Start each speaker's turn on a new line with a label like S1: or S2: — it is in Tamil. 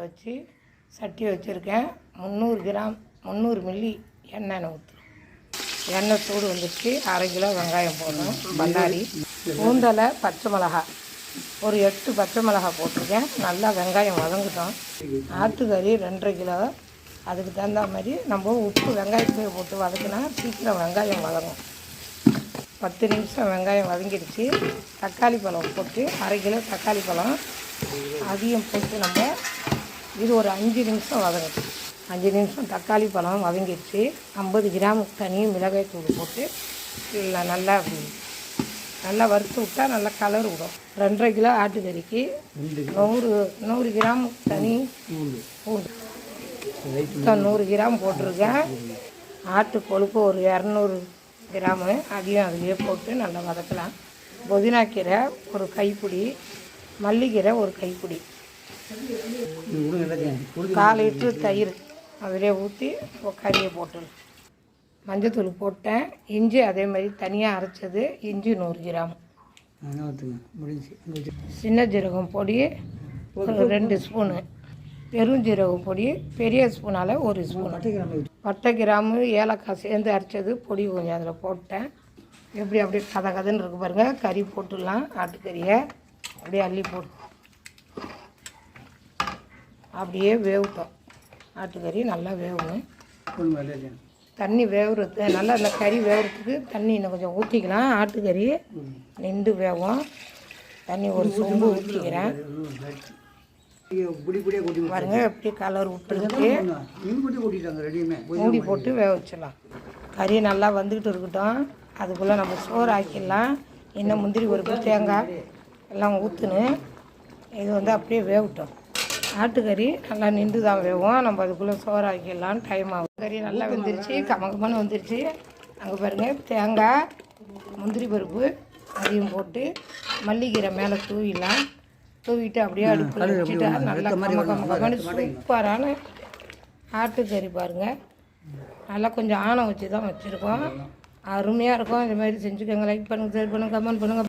S1: அடுப்பில் வச்சு சட்டி வச்சுருக்கேன். 300 கிராம் 300 மில்லி எண்ணெய் ஊற்று. எண்ணெய் சூடு வந்துச்சு. 1/2 கிலோ வெங்காயம் போடணும். பல்லாரி பூந்தலை, பச்சை மிளகா ஒரு 8 பச்சை மிளகா போட்டிருக்கேன். நல்லா வெங்காயம் வதங்கிட்டோம். ஆட்டுக்கறி 2.5 கிலோ. அதுக்கு தகுந்த மாதிரி நம்ம உப்பு வெங்காயத்தையே போட்டு வதக்கினா சீக்கிரம் வெங்காயம் வதங்கும். 10 நிமிஷம் வெங்காயம் வதங்கிடுச்சு. தக்காளி பழம் போட்டு 1/2 கிலோ தக்காளி பழம் அதையும் போட்டு நம்ம இது ஒரு 5 நிமிஷம் வதங்கட்டும். 5 நிமிஷம் தக்காளி பழம் வதங்கிடுச்சு. 50 கிராம் தனி மிளகாய் தூள் போட்டு இல்லை நல்லா வறுத்து விட்டால் நல்லா கலர் விடும். 2.5 கிலோ ஆட்டுக்கறிக்கு 100 கிராம் தனி பூண்டு 100 கிராம் போட்டிருக்கேன். ஆட்டு கொழுப்பு ஒரு 200 கிராமு அதையும் அதிலே போட்டு நல்லா வதக்கலாம். புதினாக்கீரை ஒரு கைப்பிடி, மல்லிக்கீரை ஒரு கைப்பிடி, 1/4 லிட்டரு தயிர் அதிலே ஊற்றி கறியை போட்டு மஞ்சத்தூள் போட்டேன். இஞ்சி அதே மாதிரி தனியாக அரைச்சது இஞ்சி 100 கிராம், சின்ன ஜீரகம் பொடி ஒரு 2 ஸ்பூனு, பெருஞ்சீரகம் பொடி பெரிய ஸ்பூனால் 1 ஸ்பூன், பட்டை கிராமு ஏலக்காய் சேர்ந்து அரைச்சது பொடி கொஞ்சம் அதில் போட்டேன். அப்படியே கதன்னு இருக்கு பாருங்கள். கறி போட்டுடலாம். ஆட்டுக்கறியை அப்படியே அள்ளி போட்டு அப்படியே வேகட்டும். ஆட்டுக்கறி நல்லா வேகணும். தண்ணி வேகுறது நல்லா அந்த கறி வேகிறதுக்கு தண்ணி இன்னும் கொஞ்சம் ஊற்றிக்கலாம். ஆட்டுக்கறி நின்று வேகும். தண்ணி ஒரு சொம்பு ஊற்றிக்கிறேன். பாருங்க எப்படி கலர் விட்டுருக்கு. மூடி போட்டு வேக வச்சிடலாம். கறி நல்லா வந்துக்கிட்டு இருக்கட்டும். அதுக்குள்ளே நம்ம சோறு ஆக்கிடலாம். இன்னும் முந்திரி பருப்பு தேங்காய் எல்லாம் ஊற்றுன்னு இது அப்படியே வேகட்டும். ஆட்டுக்கறி நல்லா நின்று தான் வேகும். நம்ம அதுக்குள்ளே சோறு ஆக்கிடலாம். டைம் ஆகும். கறி நல்லா வெந்துருச்சு. கமகமான வந்துருச்சு. அங்கே பாருங்கள் தேங்காய் முந்திரி பருப்பு அதையும் போட்டு மல்லிக்கீரை மேலே தூவிட்டு அப்படியே அடுப்பில் வச்சுட்டா நல்லா கமகமான சூப்பரான ஆட்டுக்கறி பாருங்கள். நல்லா கொஞ்சம் ஆணம் வச்சு தான் வச்சுருக்கோம். அருமையாக இருக்கும். இது மாதிரி செஞ்சுக்கோங்க. லைக் பண்ணுங்கள், ஷேர் பண்ணுங்கள், கமெண்ட் பண்ணுங்கள்.